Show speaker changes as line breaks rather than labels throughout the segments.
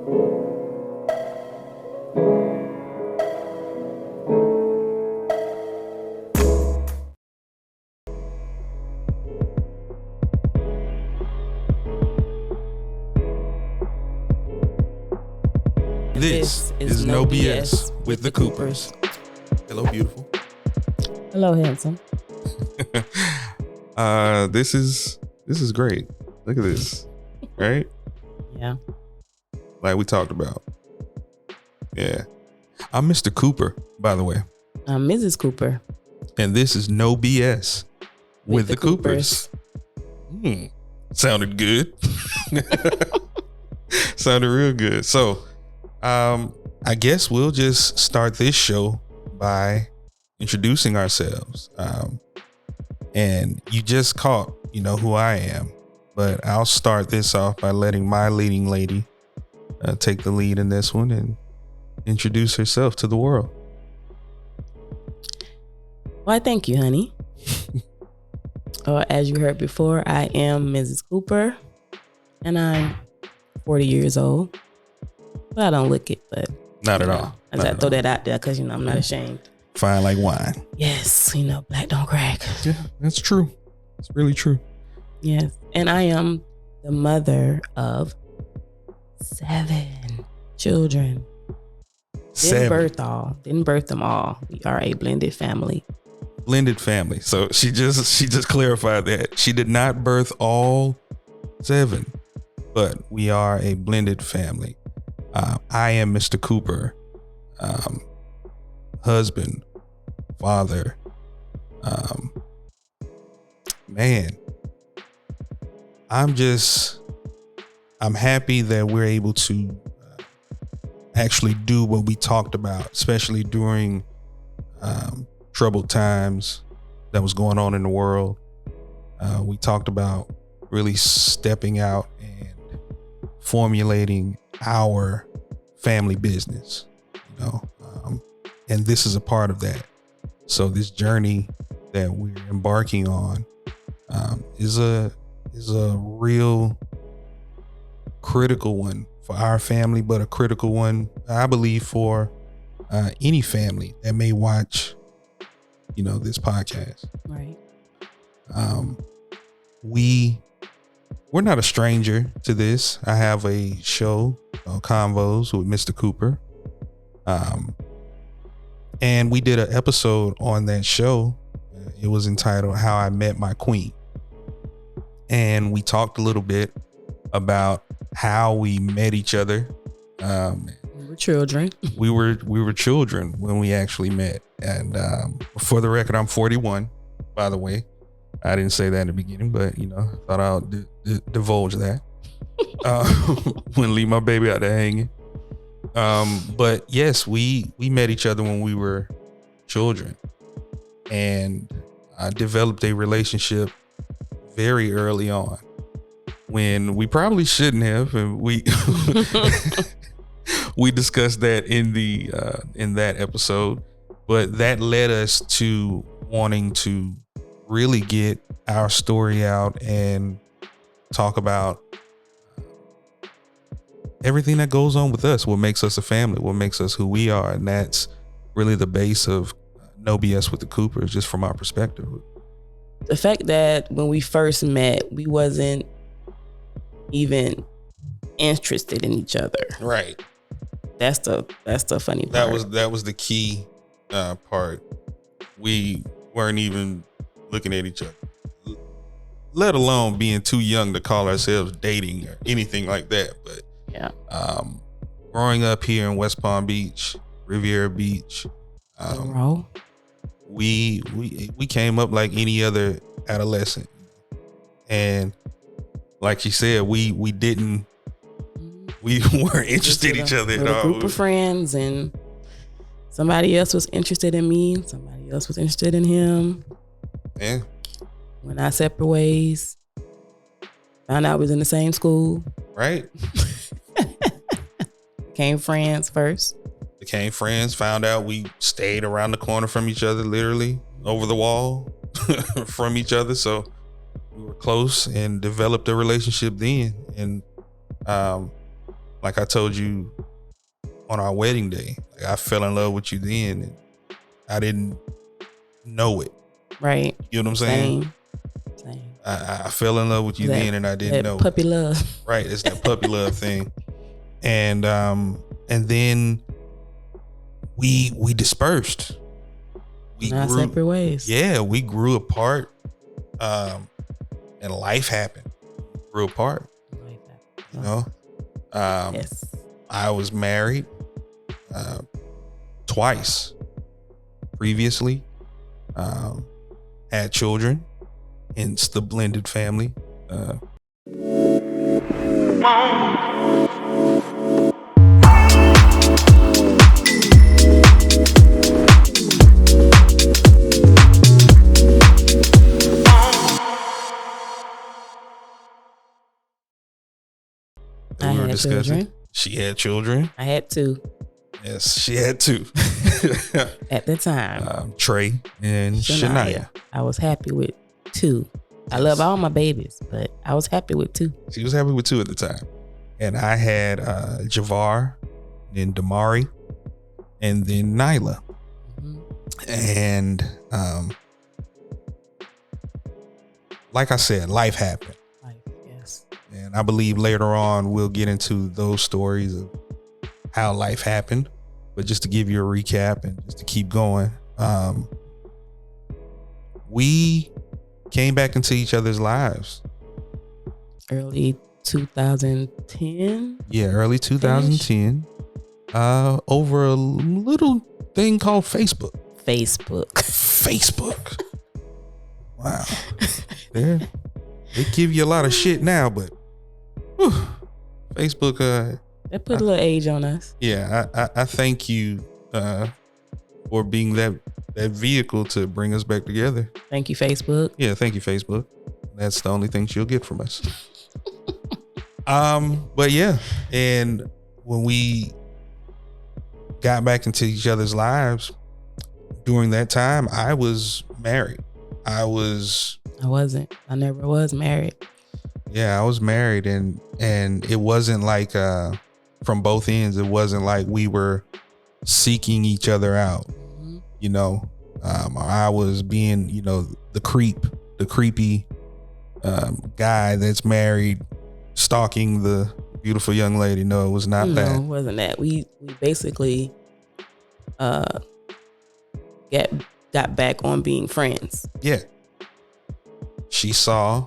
This is No BS with the Coopers. Hello, beautiful.
Hello, handsome.
This is great. Look at this, right?
Yeah.
Like we talked about. Yeah. I'm Mr. Cooper, by the way.
I'm Mrs. Cooper.
And this is No BS with the Coopers. Sounded good. Sounded real good. So, I guess we'll just start this show by introducing ourselves. And you just caught, who I am. But I'll start this off by letting my leading lady take the lead in this one and introduce herself to the world.
Why, thank you, honey. As you heard before, I am Mrs. Cooper, and I'm 40 years old. But I don't look it, but
not at all.
I just throw that out there because I'm not ashamed.
Fine like wine.
Yes, black don't crack.
Yeah, that's true. It's really true.
Yes, and I am the mother of 7 children. Didn't birth them all. We are a blended family.
Blended family. So she just clarified that she did not birth all 7, but we are a blended family. I am Mr. Cooper, husband, father, man. I'm happy that we're able to actually do what we talked about, especially during troubled times that was going on in the world. We talked about really stepping out and formulating our family business, and this is a part of that. So this journey that we're embarking on is a real critical one for our family, but a critical one, I believe, for any family that may watch, this podcast.
Right.
We're not a stranger to this. I have a show called Convos with Mr. Cooper. And we did an episode on that show. It was entitled How I Met My Queen. And we talked a little bit about how we met each other.
We were children.
We were children when we actually met. And for the record, I'm 41, by the way. I didn't say that in the beginning, but thought I'll divulge that. Wouldn't leave my baby out there hanging. But yes, we met each other when we were children, and I developed a relationship very early on when we probably shouldn't have, and we we discussed that in that episode. But that led us to wanting to really get our story out and talk about everything that goes on with us, what makes us a family, what makes us who we are. And that's really the base of No BS with the Coopers, just from our perspective.
The fact that when we first met, we wasn't even interested in each other.
Right.
That's the funny part.
That was the key part. We weren't even looking at each other, let alone being too young to call ourselves dating or anything like that. But
yeah,
growing up here in West Palm Beach, Riviera Beach, we came up like any other adolescent, and like she said, we weren't interested in each other at all.
A group of friends, and somebody else was interested in me, somebody else was interested in him.
Yeah.
Went our separate ways. Found out we was in the same school.
Right.
Became friends first.
Became friends. Found out we stayed around the corner from each other, literally over the wall from each other. So we were close and developed a relationship then. And like I told you on our wedding day, like I fell in love with you then and I didn't know it.
Right.
You know what I'm saying?
Same.
I fell in love with you then and I didn't know
puppy
it.
love.
Right. It's that puppy love thing. And then we dispersed. We
Not
grew
separate ways.
Yeah, we grew apart. And life happened. Grew apart. You know?
Yes.
I was married twice previously. Had children. Hence the blended family.
I had children.
She had children.
I had two.
Yes, she had two.
At the time.
Trey and Shania.
I was happy with two. I love all my babies, but I was happy with two.
She was happy with two at the time. And I had Javar, then Damari, and then Nyla. Mm-hmm. And like I said, life happened.
Life, yes.
And I believe later on we'll get into those stories of how life happened. But just to give you a recap and just to keep going, we came back into each other's lives.
Early 2010?
Yeah, early 2010. Over a little thing called Facebook. Wow. They give you a lot of shit now, but whew, Facebook.
That put a little age on us.
Yeah, I thank you for being that vehicle to bring us back together.
Thank you, Facebook.
Yeah, thank you, Facebook. That's the only thing she'll get from us. But yeah, and when we got back into each other's lives during that time, I was married. I
wasn't. I never was married.
Yeah, I was married, and it wasn't like from both ends. It wasn't like we were seeking each other out. Mm-hmm. You know, I was being, the creepy guy that's married, stalking the beautiful young lady. No, it was not that.
No, it wasn't that. We basically got back on being friends.
Yeah. She saw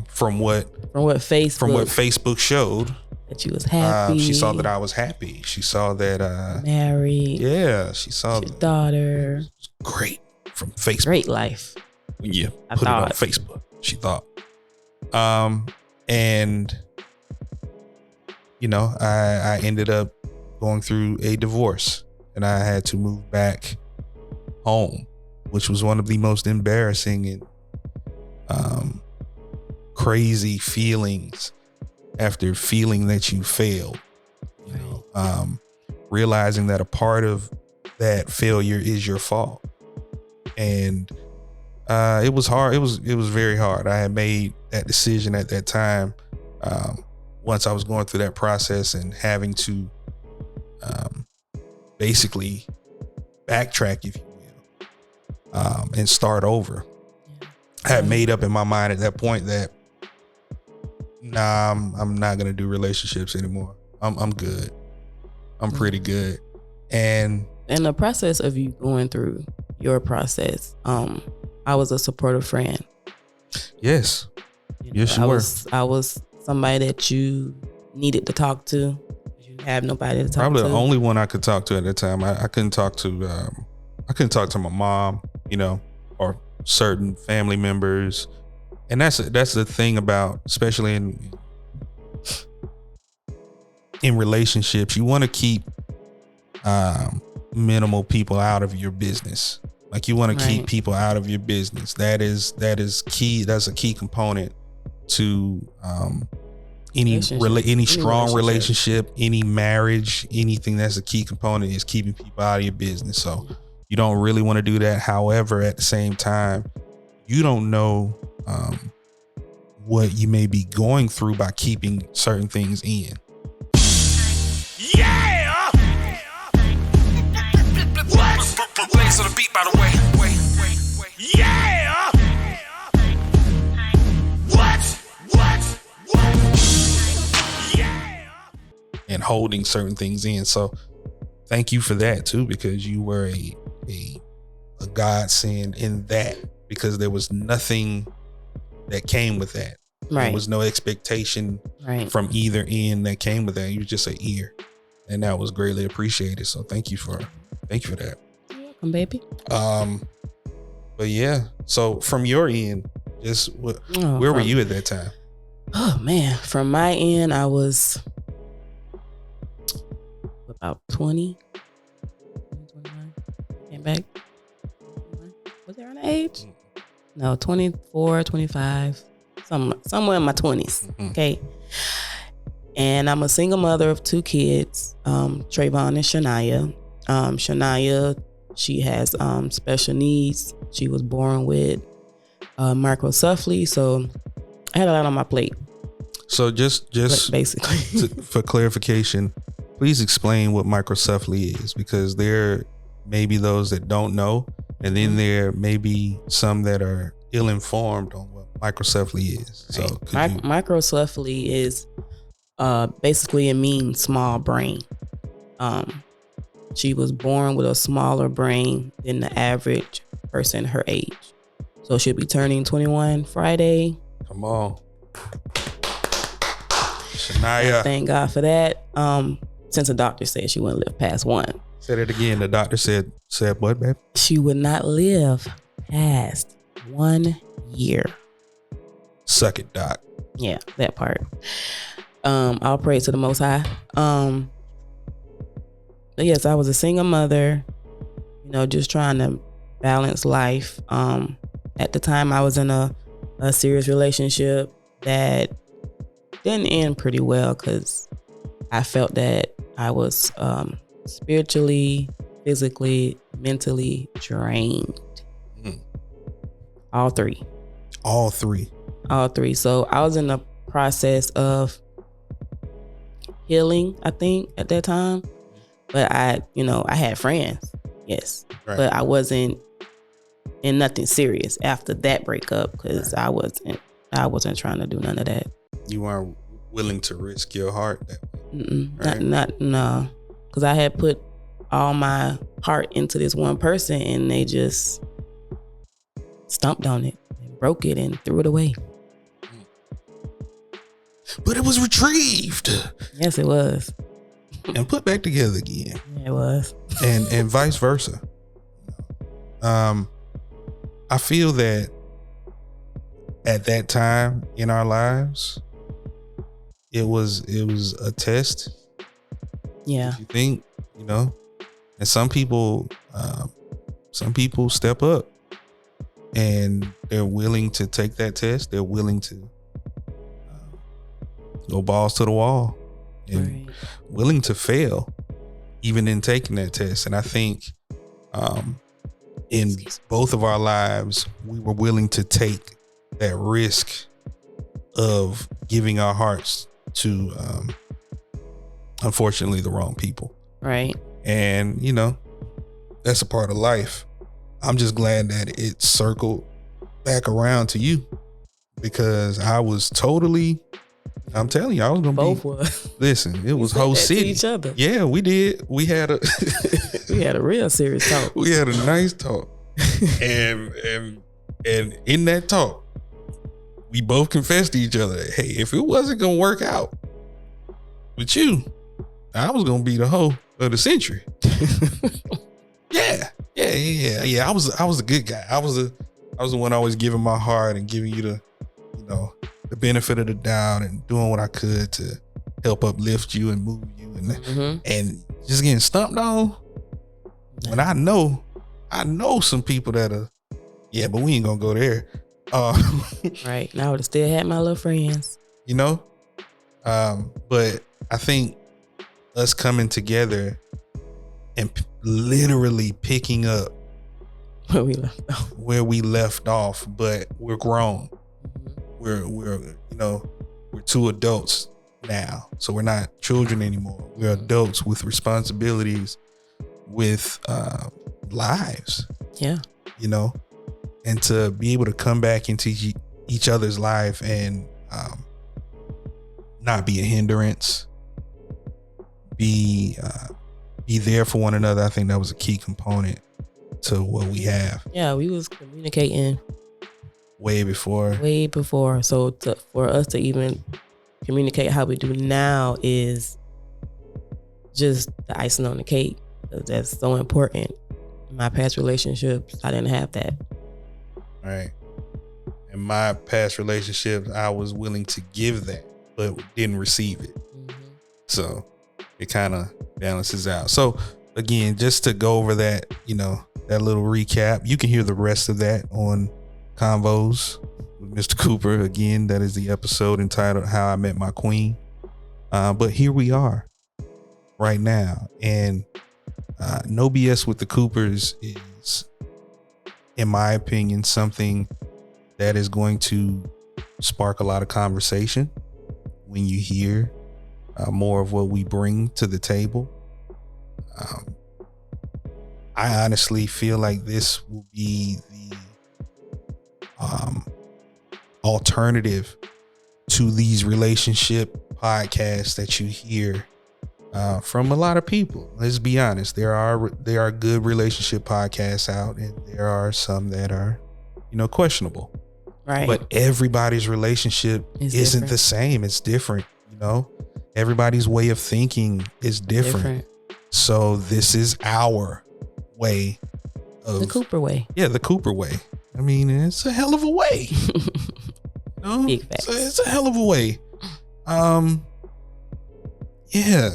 from what Facebook showed
that you was happy.
She saw that I was happy. She saw that
married.
Yeah, she saw
your daughter.
Great from Facebook.
Great life.
When you put it on Facebook, she thought. And I ended up going through a divorce, and I had to move back home, which was one of the most embarrassing and crazy feelings after feeling that you failed. Realizing that a part of that failure is your fault. And it was hard. It was very hard. I had made that decision at that time. Once I was going through that process and having to basically backtrack, if you will, and start over. I had made up in my mind at that point that I'm not gonna do relationships anymore. I'm good. I'm pretty good. And
in the process of you going through your process, I was a supportive friend.
Yes. Yes, you were.
I was somebody that you needed to talk to. You didn't have nobody to talk to.
Probably the only one I could talk to at that time. I couldn't talk to my mom, or certain family members. And that's the thing about, especially in relationships, you want to keep minimal people out of your business. Like you want to keep people out of your business. That is key. That's a key component to any strong relationship, any marriage, anything. That's a key component, is keeping people out of your business. So you don't really want to do that. However, at the same time, you don't know what you may be going through by keeping certain things in. Seriez on the beat, by the way. Yeah! What? Yeah! And holding certain things in. So thank you for that too, because you were a godsend in that, because there was nothing that came with that.
Right.
There was no expectation from either end that came with that. You were just an ear, and that was greatly appreciated. So thank you for that.
You're welcome, baby.
But yeah. So from your end, just where were you at that time?
Oh man, from my end, I was about 20, 21. Came back. Was there an age? No, 24, 25. Somewhere in my 20s. Mm-hmm. Okay. And I'm a single mother of 2 kids, Trayvon and Shania. Shania, she has special needs. She was born with microcephaly, so I had a lot on my plate.
So just
basically
for clarification, please explain what microcephaly is, because there may be those that don't know, and then there may be some that are ill-informed on what microcephaly is. So
microcephaly is basically, it means small brain. She was born with a smaller brain than the average person her age. So she'll be turning 21 Friday.
Come on. Shania.
Thank God for that. Since the doctor said she wouldn't live past 1.
Said it again. The doctor said what, babe?
She would not live past 1 year.
Suck it, doc.
Yeah, that part. I'll pray to the Most High. But yes, I was a single mother, just trying to balance life. At the time, I was in a serious relationship that didn't end pretty well, because I felt that I was spiritually, physically, mentally drained. All three. So I was in the process of healing, I think, at that time. But I had friends, yes. Right. But I wasn't in nothing serious after that breakup, because I wasn't trying to do none of that.
You weren't willing to risk your heart that way.
Right? No. Because I had put all my heart into this one person, and they just stomped on it and broke it and threw it away.
But it was retrieved.
Yes, it was.
And put back together again.
Yeah, it was.
And vice versa. I feel that at that time in our lives, it was a test.
Yeah.
You think, and some people step up and they're willing to take that test. They're willing to go balls to the wall and willing to fail even in taking that test. And I think in both of our lives, we were willing to take that risk of giving our hearts to unfortunately the wrong people.
Right.
And that's a part of life. I'm just glad that it circled back around to you, because I was totally, I'm telling you, I was gonna
both
be.
Was.
Listen, it was whole city.
To each other.
Yeah, we did. We had a
we had a real serious talk.
We had a nice talk, and in that talk, we both confessed to each other that, hey, if it wasn't gonna work out with you, I was gonna be the hoe of the century. Yeah. I was a good guy. I was the one always giving my heart and giving you the benefit of the doubt and doing what I could to help uplift you and move you and just getting stumped on. When I know some people that are, but we ain't gonna go there.
Right. Now I would have still had my little friends.
But I think us coming together and literally picking up where we left off, but we're grown. We're 2 adults now, so we're not children anymore. We're adults with responsibilities, with lives.
Yeah.
You know, and to be able to come back into each other's life and not be a hindrance, be there for one another. I think that was a key component to what we have.
Yeah, we was communicating
way before.
So for us to even communicate how we do now is just the icing on the cake. That's so important. In my past relationships, I didn't have that.
Right. In my past relationships, I was willing to give that, but didn't receive it. Mm-hmm. So it kind of balances out. So again, just to go over that, that little recap, you can hear the rest of that on Convos with Mr. Cooper. Again, that is the episode entitled How I Met My Queen. But here we are right now. And No BS with the Coopers is, in my opinion, something that is going to spark a lot of conversation when you hear more of what we bring to the table. I honestly feel like this will be the alternative to these relationship podcasts that you hear from a lot of people. Let's be honest. There are good relationship podcasts out, and there are some that are, questionable.
Right.
But everybody's relationship isn't the same. It's different. Everybody's way of thinking is different. So this is our way of
the Cooper way.
Yeah, the Cooper way. I mean, it's a hell of a way.
Big facts.
It's a hell of a way. Yeah.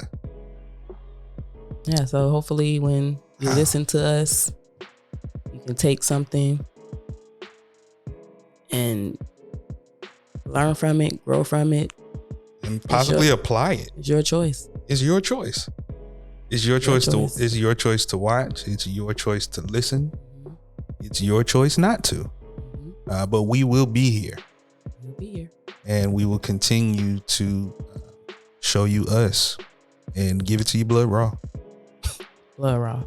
Yeah, so hopefully when you listen to us, you can take something and learn from it, grow from it.
And possibly apply it.
It's your choice.
It's your choice. It's your choice to watch. It's your choice to listen. Mm-hmm. It's your choice not to. Mm-hmm. But we will be here.
We'll be here.
And we will continue to show you us and give it to you blood raw.
Blood raw.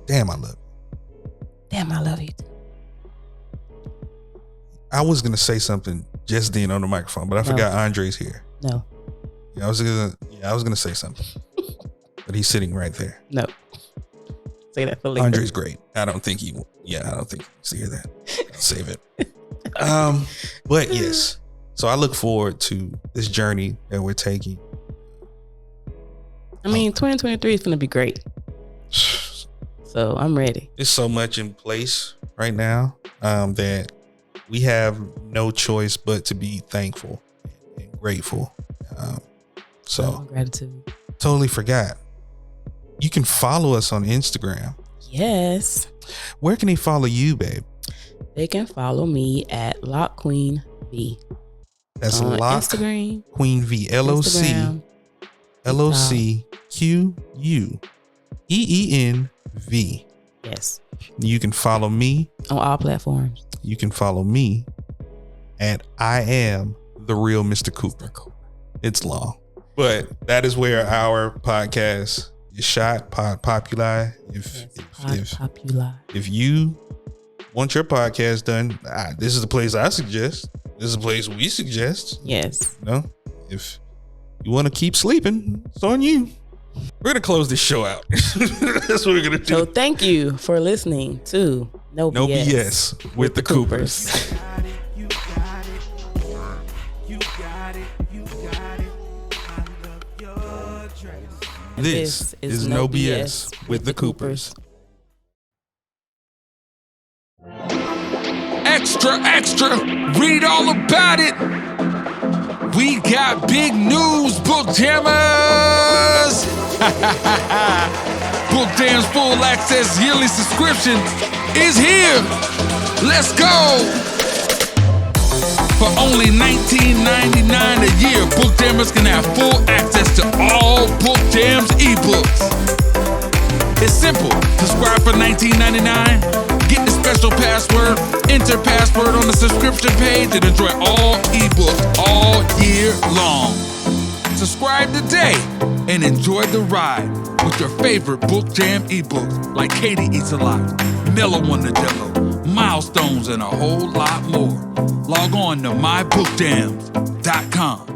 Damn, I love you.
Damn, I love you too.
I was going to say something just then on the microphone, but I forgot Andre's here.
No.
Yeah, I was going to say something. But he's sitting right there.
No. Say that for later.
Andre's great. I don't think he needs to hear that. I'll save it. But yes. So I look forward to this journey that we're taking.
I mean, 2023 is going to be great. So I'm ready.
There's so much in place right now that we have no choice but to be thankful and grateful. So
gratitude.
Totally forgot. You can follow us on Instagram.
Yes.
Where can they follow you, babe?
They can follow me at Lock Queen V.
That's
on
Lock
Instagram,
Queen V. LOCQUEENV.
Yes.
You can follow me
on all platforms.
You can follow me at I am the real Mr. Cooper. It's long, but that is where our podcast is shot. Populi. If you want your podcast done, this is the place I suggest. This is the place we suggest.
Yes.
If you want to keep sleeping, it's on you. We're going to close this show out. That's what we're going to do.
So thank you for listening to No
BS with the Coopers.
You got it. You got it. I love your dress.
This is No BS with the Coopers.
Extra, read all about it. We got big news, Book Jammers. Book Jam's full access yearly subscription is here. Let's go. For only $19.99 a year, Book Jammers can have full access to all Book Jam's ebooks. It's simple. Subscribe for $19.99. Get the special password, enter password on the subscription page, and enjoy all ebooks all year long. Subscribe today and enjoy the ride with your favorite Book Jam ebooks like Katie Eats a Lot, Mellow on the Jello, Milestones, and a whole lot more. Log on to mybookjams.com.